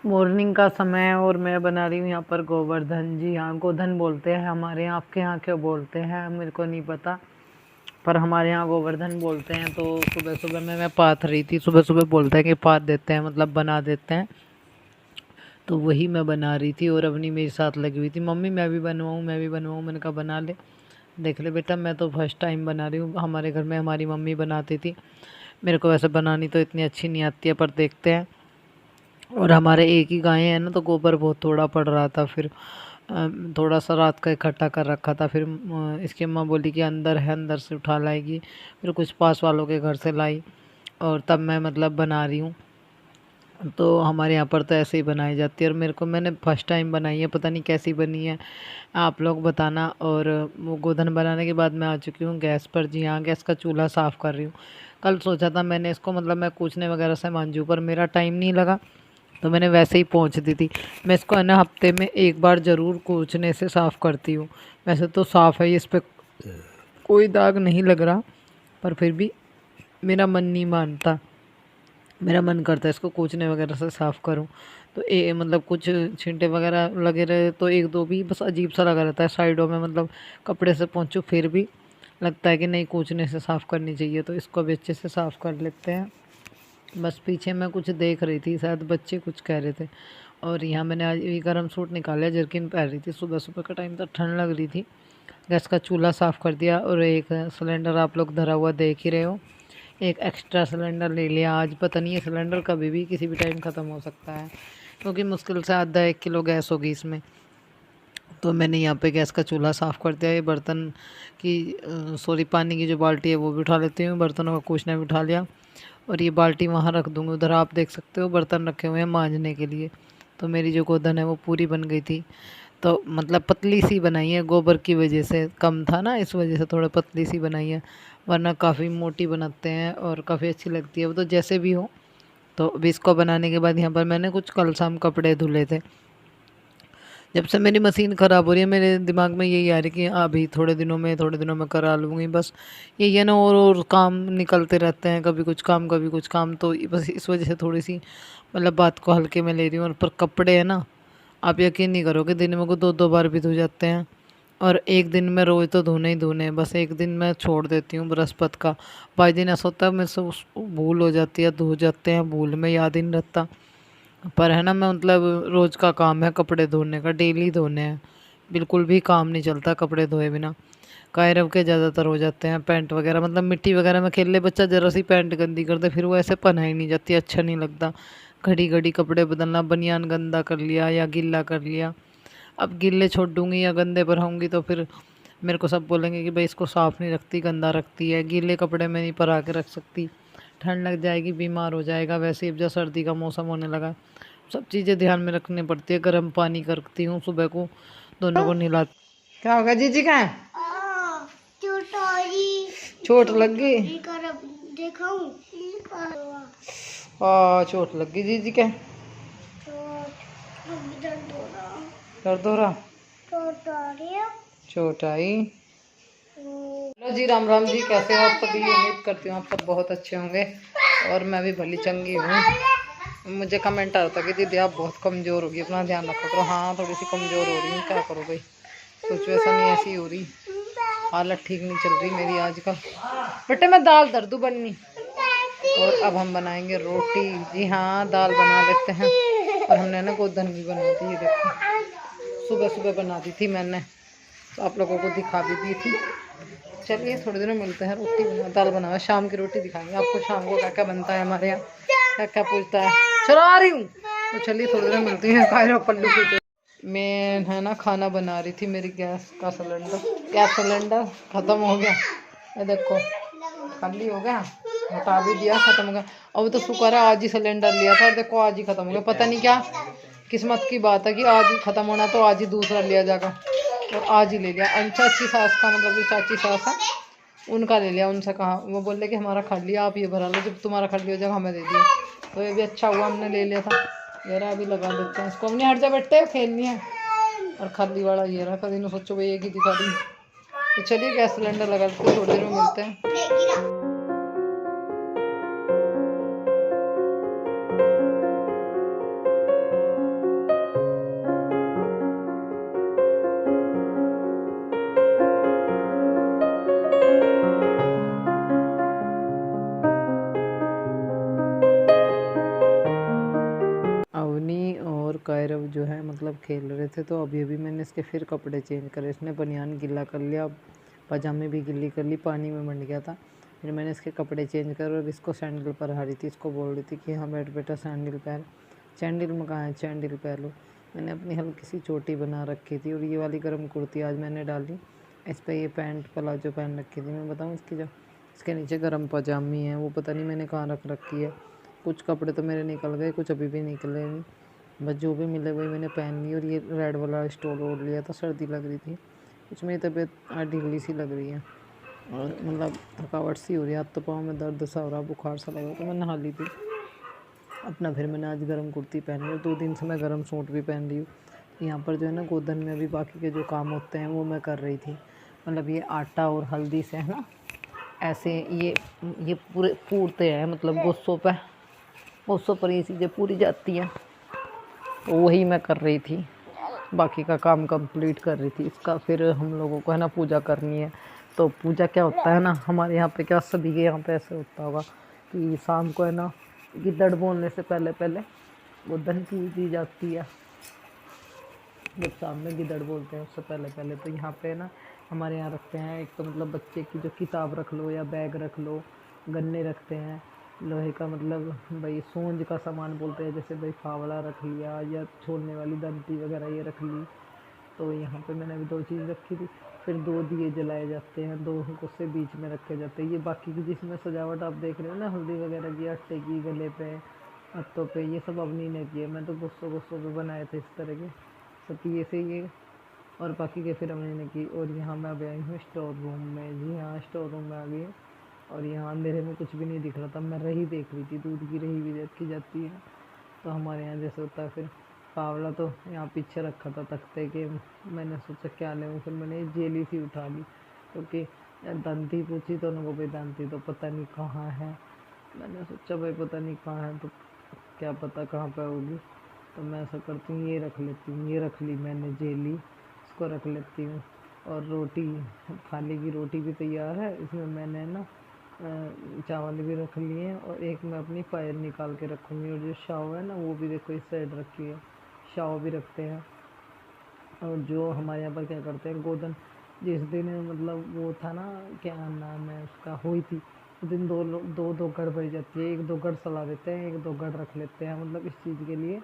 Morning का समय है और मैं बना रही हूँ यहाँ पर गोवर्धन। जी हाँ, गोधन बोलते हैं हमारे यहाँ। आपके यहाँ क्यों बोलते हैं मेरे को नहीं पता, पर हमारे यहाँ गोवर्धन बोलते हैं। तो सुबह सुबह में मैं पाथ रही थी। सुबह सुबह बोलते हैं कि पाथ देते हैं, मतलब बना देते हैं। तो वही मैं बना रही थी और अपनी मेरे साथ लगी हुई थी, मम्मी मैं भी बनवाऊँ मैं भी बनवाऊँ। मैंने कहा बना ले, देख ले बेटा, मैं तो फर्स्ट टाइम बना रही हूँ। हमारे घर में हमारी मम्मी बनाती थी। मेरे को वैसे बनानी तो इतनी अच्छी नहीं आती है, पर देखते हैं। और हमारे एक ही गाय है ना, तो गोबर बहुत थोड़ा पड़ रहा था। फिर थोड़ा सा रात का इकट्ठा कर रखा था। फिर इसकी अम्मा बोली कि अंदर है, अंदर से उठा लाएगी। फिर कुछ पास वालों के घर से लाई और तब मैं मतलब बना रही हूँ। तो हमारे यहाँ पर तो ऐसे ही बनाई जाती है और मैंने फर्स्ट टाइम बनाई है, पता नहीं कैसी बनी है, आप लोग बताना। और वो गोधन बनाने के बाद मैं आ चुकी हूँ गैस पर। जी हाँ, गैस का चूल्हा साफ़ कर रही हूँ। कल सोचा था मैंने इसको, मतलब मैं कूचने वगैरह से मांजूँ, पर मेरा टाइम नहीं लगा, तो मैंने वैसे ही पहुँच दी थी। मैं इसको है ना हफ्ते में एक बार ज़रूर कूचने से साफ़ करती हूँ। वैसे तो साफ़ है, इस पर कोई दाग नहीं लग रहा, पर फिर भी मेरा मन नहीं मानता। मेरा मन करता है इसको कूचने वगैरह से साफ़ करूँ। तो मतलब कुछ छींटे वगैरह लगे रहे तो एक दो भी बस अजीब सा लगा रहता है साइडों में, मतलब कपड़े से पोंछूँ फिर भी लगता है कि नहीं, कूचने से साफ़ करनी चाहिए। तो इसको भी अच्छे से साफ़ कर लेते हैं। बस पीछे मैं कुछ देख रही थी, शायद बच्चे कुछ कह रहे थे। और यहाँ मैंने आज ये गर्म सूट निकाला, जर्किन पहन रही थी। सुबह सुबह का टाइम था, ठंड लग रही थी। गैस का चूल्हा साफ़ कर दिया और एक सिलेंडर आप लोग धरा हुआ देख ही रहे हो, एक एक्स्ट्रा सिलेंडर ले लिया आज। पता नहीं ये सिलेंडर कभी भी किसी भी टाइम ख़त्म हो सकता है, क्योंकि मुश्किल से आधा 1 किलो गैस होगी इसमें। तो मैंने यहाँ पे गैस का चूल्हा साफ़ कर दिया। ये बर्तन की सॉरी, पानी की जो बाल्टी है वो भी उठा लेती हूँ, बर्तनों का कूचना भी उठा लिया। और ये बाल्टी वहाँ रख दूँगी, उधर आप देख सकते हो बर्तन रखे हुए हैं मांजने के लिए। तो मेरी जो गोधन है वो पूरी बन गई थी। तो मतलब पतली सी बनाई है, गोबर की वजह से कम था ना, इस वजह से थोड़ा पतली सी बनाई है, वरना काफ़ी मोटी बनाते हैं और काफ़ी अच्छी लगती है वो। तो जैसे भी हो, तो अभी इसको बनाने के बाद यहाँ पर मैंने कुछ कल शाम कपड़े धुले थे। जब से मेरी मशीन ख़राब हो रही है, मेरे दिमाग में यही आ रही है कि अभी थोड़े दिनों में करा लूँगी। बस यही है ना, और काम निकलते रहते हैं, कभी कुछ काम कभी कुछ काम। तो बस इस वजह से थोड़ी सी मतलब बात को हल्के में ले रही हूँ। और पर कपड़े हैं ना, आप यकीन नहीं करोगे, दिन में को दो दो बार भी धो जाते हैं। और एक दिन में रोज़ तो धोने ही धोने हैं, बस एक दिन मैं छोड़ देती हूँ बृहस्पति का। बाई दिन ऐसा होता है मेरे से भूल हो जाती है, धो जाते हैं भूल में, याद ही नहीं रहता। पर है ना, मैं मतलब रोज़ का काम है कपड़े धोने का, डेली धोने हैं। बिल्कुल भी काम नहीं चलता कपड़े धोए बिना। कायरव के ज़्यादातर हो जाते हैं पैंट वगैरह, मतलब मिट्टी वगैरह में खेल ले बच्चा, ज़रा सी पैंट गंदी कर दे फिर वो ऐसे पहनाई नहीं जाती, अच्छा नहीं लगता। घड़ी घड़ी कपड़े बदलना, बनियान गंदा कर लिया या गीला कर लिया। अब गीले छोड़ दूंगी या गंदे पर होंगी तो फिर मेरे को सब बोलेंगे कि भाई इसको साफ़ नहीं रखती, गंदा रखती है। गीले कपड़े में नहीं परा के रख सकती, ठंड लग जाएगी, बीमार हो जाएगा। वैसे ही अब जब सर्दी का मौसम होने लगा, सब चीज़ें ध्यान में रखनी पड़ती है। गर्म पानी करती हूँ सुबह को, दोनों को नहला। क्या होगा जीजी का है? चोट लग गई, चोट लग गई जीजी के, दर्द हो रहा, चोट आई। हेलो जी, राम राम जी, कैसे हो आप सभी? उम्मीद करती हूँ आप सब बहुत अच्छे होंगे और मैं भी भली चंगी हूँ। मुझे कमेंट आ रहा था कि दीदी आप बहुत कमज़ोर होगी, अपना ध्यान रखो करो। हाँ, थोड़ी सी कमज़ोर हो रही हूँ, क्या करो भाई, सिचुएशन ही ऐसी हो रही, हालत ठीक नहीं चल रही मेरी आजकल। बेटे मैं दाल दर दूँ बननी। और अब हम बनाएंगे रोटी। जी हाँ, दाल बना लेते हैं। और हमने ना गोधन भी बना दी, ये देखो सुबह सुबह बना दी थी मैंने, तो आप लोगों को दिखा भी दी थी। चलिए थोड़ी देर में मिलते हैं। रोटी बना, दाल बना है, शाम की रोटी दिखाएंगे आपको शाम को क्या क्या बनता है हमारे यहाँ, क्या क्या पूछता है। चलो आ रही हूँ, तो चलिए थोड़ी देर में मिलती हैं। खाए पल्लू की मैं है ना खाना बना रही थी, मेरी गैस सिलेंडर ख़त्म हो गया। ये देखो खाली हो गया, हटा भी दिया, ख़त्म हो गया। अब तो शुक्र है आज ही सिलेंडर लिया था और देखो आज ही ख़त्म हो गया। पता नहीं क्या किस्मत की बात है कि आज ही ख़त्म होना, तो आज ही दूसरा लिया जाएगा। और आज ही ले लिया। चाची सास का, मतलब जो चाची सास है उनका ले लिया। उनसे कहा, वो बोल रहे कि हमारा खाली, आप ये भरा लो, जब तुम्हारा खाली हो जाएगा हमें दे दिया। तो ये भी अच्छा हुआ हमने ले लिया था। जरा अभी लगा देते हैं इसको, हमने हट जा बेटे खेलनी है। और खाली वाला ये रहा, कभी ना सोचो भाई एक ही दिखा दी। तो चलिए गैस सिलेंडर लगा देते हैं, थोड़ी देर में मिलते हैं। कायरव जो है मतलब खेल रहे थे, तो अभी अभी मैंने इसके फिर कपड़े चेंज करे। इसने बनियान गीला कर लिया, पजामे भी गिल्ली कर ली, पानी में मंड गया था। फिर मैंने इसके कपड़े चेंज कर और इसको सैंडल पर रही थी। इसको बोल रही थी कि हाँ बैठ बेटा सैंडल पहन। सैंडल में कहाँ है, सैंडल पहन लो। मैंने अपनी हल्की सी चोटी बना रखी थी और ये वाली गर्म कुर्ती आज मैंने डाली। इस पर ये पैंट प्लाजो पहन रखी थी। मैं बताऊँ इसकी जो इसके नीचे गर्म पजामी है वो पता नहीं मैंने कहाँ रख रखी है। कुछ कपड़े तो मेरे निकल गए, कुछ अभी भी निकले नहीं, बस जो भी मिले वही मैंने पहन ली। और ये रेड वाला स्टोल ओढ़ लिया था, सर्दी लग रही थी। कुछ मेरी तबीयत आज ढीली सी लग रही है और मतलब थकावट सी हो रही है। हाथ तो पाँव में दर्द सा हो रहा, बुखार सा लग रहा, तो मैं नहा ली थी अपना। फिर मैंने आज गर्म कुर्ती पहन ली और 2 दिन से मैं गर्म सूट भी पहन रही हूँ। यहाँ पर जो है ना गोदन में भी बाकी के जो काम होते हैं वो मैं कर रही थी। मतलब ये आटा और हल्दी से है ना ऐसे ये पूरे पूरते हैं, मतलब गोसों पर ये चीज़ें पूरी जाती हैं, तो वही मैं कर रही थी। बाकी का काम कंप्लीट कर रही थी इसका। फिर हम लोगों को है ना पूजा करनी है। तो पूजा क्या होता है ना हमारे यहाँ पे, क्या सभी के यहाँ पे ऐसे होता होगा कि शाम को है ना गिद्दड़ बोलने से पहले पहले गोधन पूज दी जाती है। जब शाम में गिद्दड़ बोलते हैं उससे पहले पहले तो यहाँ पे ना हमारे यहाँ रखते हैं। एक तो मतलब बच्चे की जो किताब रख लो या बैग रख लो, गन्ने रखते हैं, लोहे का मतलब भाई सूंझ का सामान बोलते हैं, जैसे भाई फावड़ा रख लिया या छोड़ने वाली दंती वगैरह ये रख ली। तो यहाँ पे मैंने अभी 2 चीज़ रखी थी। फिर 2 दिए जलाए जाते हैं, 2 गुस्से बीच में रखे जाते हैं। ये बाकी की जिसमें सजावट आप देख रहे हो ना हल्दी वगैरह की, आटे की, गले पे, हाथों पे, ये सब अवनी ने किए। मैं तो गुस्सों पे बनाए थे इस तरह के सतिये से ये, और बाकी के फिर अवनी ने की। और यहाँ मैं अभी आई हूँ स्टोर रूम में। जी हाँ, स्टोर रूम में आ गई हूँ और यहाँ अंधेरे में कुछ भी नहीं दिख रहा था। मैं रही देख रही थी, दूध की रही भी रखी जाती है तो हमारे यहाँ जैसे होता है। फिर फावड़ा तो यहाँ पीछे रखा था तख्ते के, मैंने सोचा क्या ले, फिर मैंने ये जेली सी उठा ली क्योंकि दांती पूछी तो उनको भाई दांती तो पता नहीं कहाँ है। मैंने सोचा भाई पता नहीं कहाँ है तो क्या पता कहाँ पे होगी, तो मैं ऐसा करती हूँ ये रख लेती हूँ। ये रख ली मैंने जेली, इसको रख लेती हूँ। और रोटी, खाने की रोटी भी तैयार है। इसमें मैंने ना चावल भी रख लिए हैं और एक मैं अपनी फाइल निकाल के रखूँगी। और जो शाव है ना वो भी देखो इस साइड रखी है, शाव भी रखते हैं। और जो हमारे यहाँ पर क्या करते हैं गोधन, जिस दिन मतलब वो था ना क्या नाम है उसका, हुई थी उस दिन दो गढ़ भरी जाती है। 1 2 गढ़ सला देते हैं, 1 2 गढ़ रख लेते हैं, मतलब इस चीज़ के लिए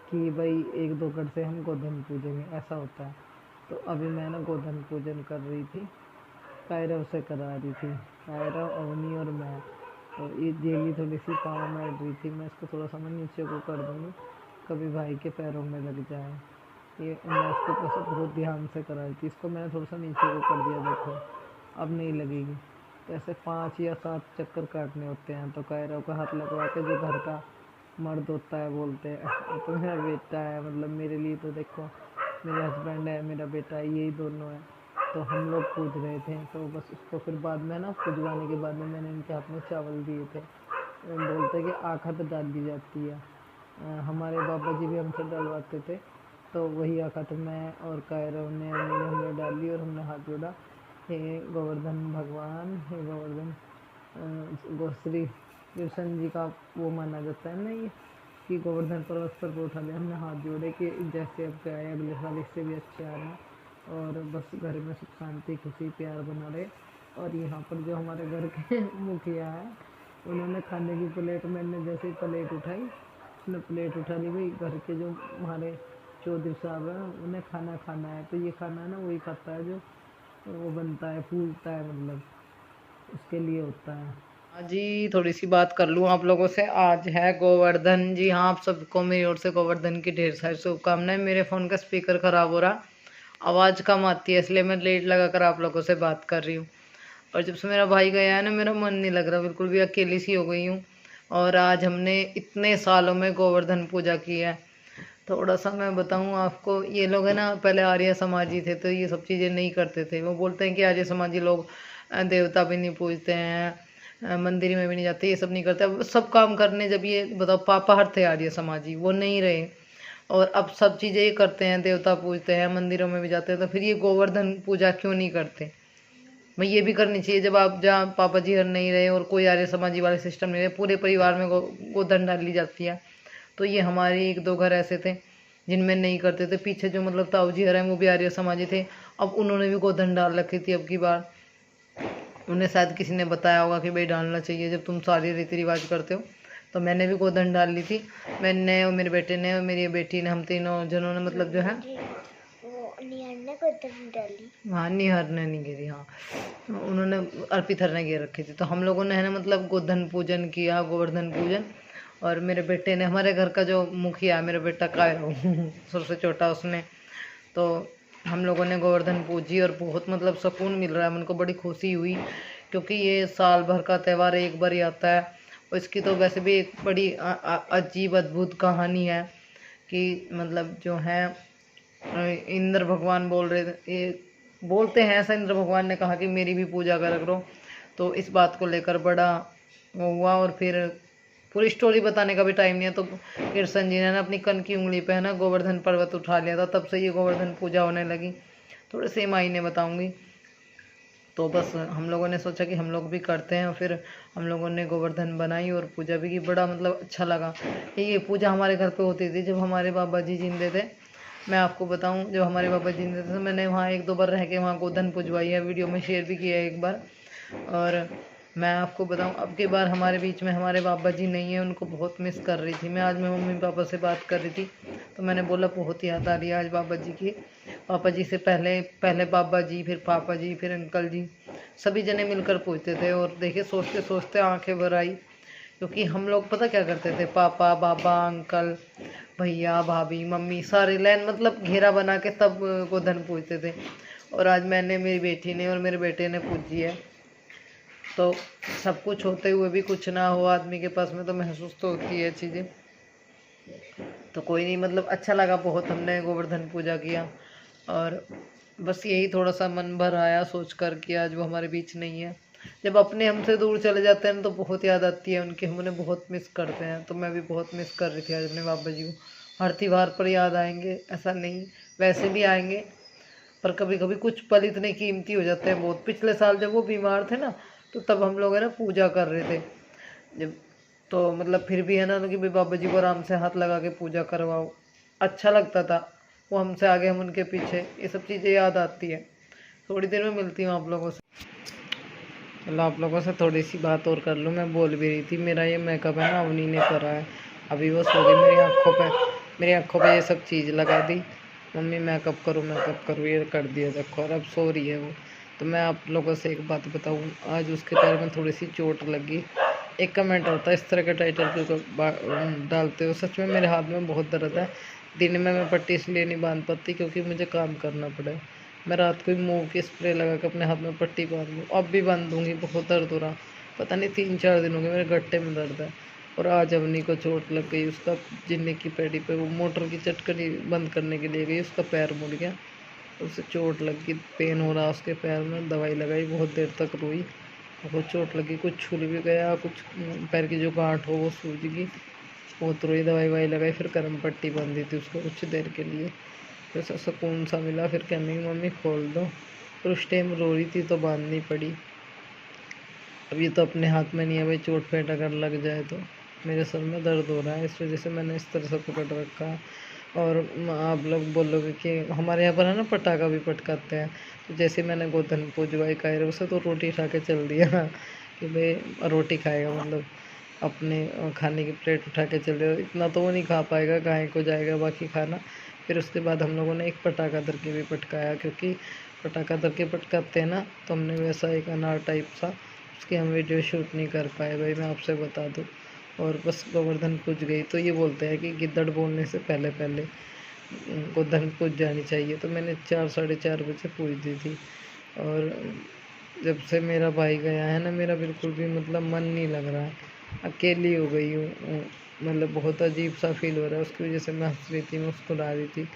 कि भाई 1 2 गढ़ से हम गोधन पूजेंगे, ऐसा होता है। तो अभी मैं ना गोधन पूजन कर रही थी, कायरव से करा रही थी, कायरव, अवनी और मैं। तो ये जेली थोड़ी सी पाँव में अड़ रही थी, मैं इसको थोड़ा सा मैं नीचे को कर दूँगी, कभी भाई के पैरों में लग जाए। ये मैं इसको बहुत ध्यान से कराई थी, इसको मैंने थोड़ा सा नीचे को कर दिया, देखो अब नहीं लगेगी। तो ऐसे 5 या 7 चक्कर काटने होते हैं। तो कायरव का हाथ लगवा के जो घर का मर्द होता है बोलते हैं, तो मेरा बेटा है, मतलब मेरे लिए तो देखो मेरे हस्बैंड है, मेरा बेटा है, यही दोनों है। तो हम लोग पूज रहे थे, तो बस उसको फिर बाद में ना पूजवाने के बाद में मैंने इनके हाथ में चावल दिए थे। बोलते कि आखत डाल दी जाती है, हमारे बाबा जी भी हमसे डलवाते थे। तो वही आखत मैं और कायरव ने हमने डाली और हमने हाथ जोड़ा, हे गोवर्धन भगवान, हे गोवर्धन श्री कृष्ण जी का वो माना जाता है ना ये, कि गोवर्धन पर्वत पर उठा लिया। हमने हाथ जोड़े कि जैसे अब क्या है अगले साल इससे भी अच्छे आ रहे हैं और बस घर में सुख शांति खुशी प्यार बना रहे। और यहाँ पर जो हमारे घर के मुखिया है उन्होंने खाने की प्लेट, मैंने जैसे ही प्लेट उठाई उसने प्लेट उठा ली, भाई घर के जो हमारे चौधरी साहब हैं उन्हें खाना खाना है। तो ये खाना है ना वही खाता है जो वो बनता है, फूलता है, मतलब उसके लिए होता है। हाँ जी, थोड़ी सी बात कर लूँ आप लोगों से। आज है गोवर्धन। जी हाँ, आप सबको मेरी ओर से गोवर्धन की ढेर सारी शुभकामनाएं। मेरे फ़ोन का स्पीकर ख़राब हो रहा, आवाज़ कम आती है, इसलिए मैं लेट लगा कर आप लोगों से बात कर रही हूँ। और जब से मेरा भाई गया है ना मेरा मन नहीं लग रहा, बिल्कुल भी अकेली सी हो गई हूँ। और आज हमने इतने सालों में गोवर्धन पूजा की है। थोड़ा सा मैं बताऊँ आपको, ये लोग है ना पहले आर्य समाजी थे तो ये सब चीज़ें नहीं करते थे। वो बोलते हैं कि आर्य समाजी लोग देवता भी नहीं पूजते हैं, मंदिर में भी नहीं जाते, ये सब नहीं करते। अब सब काम करने जब ये बताओ पापाहार थे आर्य समाजी, वो नहीं रहे और अब सब चीज़ें ये करते हैं, देवता पूजते हैं, मंदिरों में भी जाते हैं। तो फिर ये गोवर्धन पूजा क्यों नहीं करते? भाई ये भी करनी चाहिए। जब आप जहाँ पापा जी हर नहीं रहे और कोई आर्य समाजी वाले सिस्टम नहीं रहे, पूरे परिवार में गोधन डाली जाती है। तो ये हमारे 1 2 घर ऐसे थे जिनमें नहीं करते थे। पीछे जो मतलब ताऊ जी हर वो भी आर्य समाजी थे, अब उन्होंने भी गोधन डाल रखी थी। अब की बार उन्हें शायद किसी ने बताया होगा कि भाई डालना चाहिए जब तुम सारे रीति रिवाज करते हो, तो मैंने भी गोधन डाल ली थी। मैंने और मेरे बेटे ने और मेरी बेटी ने, हम तीनों जनों ने मतलब जो है निहर ने गोधन डाली। हाँ, निहर ने नहीं गिरी, हाँ उन्होंने अर्पित ने गिर रखी थी। तो हम लोगों ने है ना मतलब गोधन पूजन किया, गोवर्धन पूजन। और मेरे बेटे ने, हमारे घर का जो मुखिया है मेरा बेटा का है सबसे छोटा, उसने तो हम लोगों ने गोवर्धन पूजी और बहुत मतलब सुकून मिल रहा है, उनको बड़ी खुशी हुई, क्योंकि ये साल भर का त्यौहार एक बार ही आता है। और इसकी तो वैसे भी एक बड़ी अजीब अद्भुत कहानी है कि मतलब जो है इंद्र भगवान बोल रहे थे, ये बोलते हैं ऐसा, इंद्र भगवान ने कहा कि मेरी भी पूजा करो। तो इस बात को लेकर बड़ा वो हुआ। और फिर पूरी स्टोरी बताने का भी टाइम नहीं है, तो कृष्ण जी ने ना अपनी कन की उंगली पे है ना गोवर्धन पर्वत उठा लिया था, तब से ये गोवर्धन पूजा होने लगी। थोड़े से मायने बताऊंगी। तो बस हम लोगों ने सोचा कि हम लोग भी करते हैं, फिर हम लोगों ने गोवर्धन बनाई और पूजा भी की। बड़ा मतलब अच्छा लगा। ये पूजा हमारे घर पे होती थी जब हमारे बाबा जी जिंदे थे। मैं आपको बताऊं, जब हमारे बाबा जी जिंदे थे तो मैंने वहाँ 1-2 बार रह के वहाँ गोधन पुजवाई है, वीडियो में शेयर भी किया है एक बार। और मैं आपको बताऊं, अब की बार हमारे बीच में हमारे बाबा जी नहीं है, उनको बहुत मिस कर रही थी मैं। आज मैं मम्मी पापा से बात कर रही थी तो मैंने बोला बहुत याद आ रही है आज बाबा जी की। पापा जी से पहले पहले बाबा जी, फिर पापा जी, फिर अंकल जी, सभी जने मिलकर पूछते थे। और देखिए सोचते सोचते आंखें भर आई, क्योंकि हम लोग पता क्या करते थे, पापा बाबा अंकल भैया भाभी मम्मी सारे लाइन मतलब घेरा बना के तब गोधन पूजते थे। और आज मैंने, मेरी बेटी ने और मेरे बेटे ने पूजी है। तो सब कुछ होते हुए भी कुछ ना हो आदमी के पास में, तो महसूस तो होती है चीज़ें। तो कोई नहीं, मतलब अच्छा लगा बहुत, हमने गोवर्धन पूजा किया। और बस यही थोड़ा सा मन भर आया सोच कर कि आज वो हमारे बीच नहीं है। जब अपने हमसे दूर चले जाते हैं तो बहुत याद आती है उनकी, हम उन्हें बहुत मिस करते हैं। तो मैं भी बहुत मिस कर रही थी आज अपने बाबा जी को। हर त्योहार पर याद आएंगे ऐसा नहीं, वैसे भी आएंगे, पर कभी कभी कुछ पल इतने कीमती हो जाते हैं बहुत। पिछले साल जब वो बीमार थे ना, तो तब हम लोग है ना पूजा कर रहे थे जब, तो मतलब फिर भी है ना कि भाई बाबा जी को आराम से हाथ लगा के पूजा करवाओ, अच्छा लगता था। वो हमसे आगे, हम उनके पीछे, ये सब चीज़ें याद आती है। थोड़ी देर में मिलती हूँ आप लोगों से। चलो आप लोगों से थोड़ी सी बात और कर लूँ। मैं बोल भी रही थी, मेरा ये मेकअप है ना उन्हीं ने करा है। अभी वो सो गई, मेरी आँखों पे ये सब चीज़ लगा दी, मम्मी मेकअप करो, ये कर दिया देखो, और अब सो रही है वो। तो मैं आप लोगों से एक बात बताऊँ, आज उसके पैर में थोड़ी सी चोट लगी। एक कमेंट होता है, इस तरह के टाइटल क्यों डालते हो, सच में मेरे हाथ में बहुत दर्द है। दिन में मैं पट्टी इसलिए नहीं बांध पाती क्योंकि मुझे काम करना पड़े। मैं रात को ही मूव की स्प्रे लगा के अपने हाथ में पट्टी बांध दूँ, अब भी बांध दूँगी। बहुत दर्द हो रहा, पता नहीं 3-4 दिन हो गए मेरे गट्टे में दर्द है। और आज अवनी को चोट लग गई, उसका जिन्ने की पैडी पे वो मोटर की चटकनी बंद करने के लिए गई, उसका पैर मुड़ गया, उसे चोट लग गई, पेन हो रहा उसके पैर में। दवाई लगाई, बहुत देर तक रोई, बहुत चोट लगी, कुछ छूल भी गया, कुछ पैर की जो गांठ हो वो सूज गई, बहुत रोई, दवाई वाई लगाई, फिर गर्म पट्टी बांधी थी उसको कुछ देर के लिए। फिर सुकून सा मिला, फिर कहने की मम्मी खोल दो, फिर उस टाइम रो रही थी तो बांधनी पड़ी। अब ये तो अपने हाथ में नहीं है भाई, चोट पेट अगर लग जाए तो। मेरे सर में दर्द हो रहा है, इस वजह से मैंने इस तरह से पकड़ रखा है। और आप लोग बोलोगे कि हमारे यहाँ पर है ना पटाखा भी पटकाते हैं। तो जैसे मैंने गोधन पूजवाई कायरों से, तो रोटी खा के चल दिया कि भाई रोटी खाएगा, मतलब अपने खाने की प्लेट उठा के चल दिया। इतना तो वो नहीं खा पाएगा, गाय को जाएगा बाकी खाना। फिर उसके बाद हम लोगों ने एक पटाखा दर के भी पटकाया, क्योंकि पटाखा दर के पटकाते हैं ना, तो हमने वैसा एक अनार टाइप सा, उसकी हम वीडियो शूट नहीं कर पाए भाई, मैं आपसे बता दूँ। और बस गोवर्धन पूज गई। तो ये बोलते हैं कि गिद्दड़ बोलने से पहले पहले गोवर्धन पूज जानी चाहिए। तो मैंने 4-4:30 बजे पूज दी थी। और जब से मेरा भाई गया है ना, मेरा बिल्कुल भी मतलब मन नहीं लग रहा है, अकेली हो गई हूँ। मतलब बहुत अजीब सा फील हो रहा है, उसकी वजह से मैं हंस रही थी, मुस्कुरा रही थी।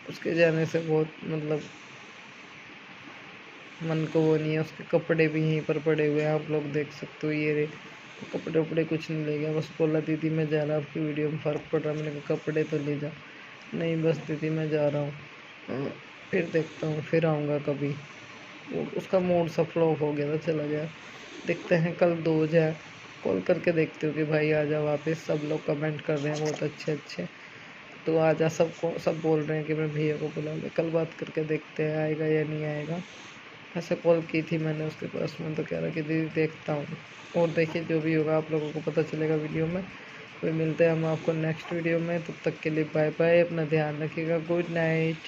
उसके जाने से बहुत मतलब मन को वो नहीं है। उसके कपड़े भी यहीं पर पड़े हुए हैं, आप लोग देख सकते हो, ये रे कपड़े उपड़े कुछ नहीं ले गया। बस बोला दीदी मैं जा रहा, आपकी वीडियो में फ़र्क पड़ रहा। मैंने कहा कपड़े तो ले जा, नहीं बस दीदी मैं जा रहा हूँ, फिर देखता हूँ, फिर आऊँगा कभी। उसका मूड सा फ्लॉप हो गया था, चला गया। देखते हैं कल 2 है, कॉल करके देखते हो कि भाई आ जाओ वापस। सब लोग कमेंट कर रहे हैं बहुत अच्छे अच्छे। तो आजा, सब बोल रहे हैं कि मैं भैया को बुला ले, कल बात करके देखते हैं आएगा या नहीं आएगा। ऐसे कॉल की थी मैंने उसके पास में, तो कह रहा कि दीदी देखता हूँ। और देखिए जो भी होगा आप लोगों को पता चलेगा वीडियो में। फिर मिलते हैं हम आपको नेक्स्ट वीडियो में, तब तक के लिए बाय बाय, अपना ध्यान रखिएगा, गुड नाइट।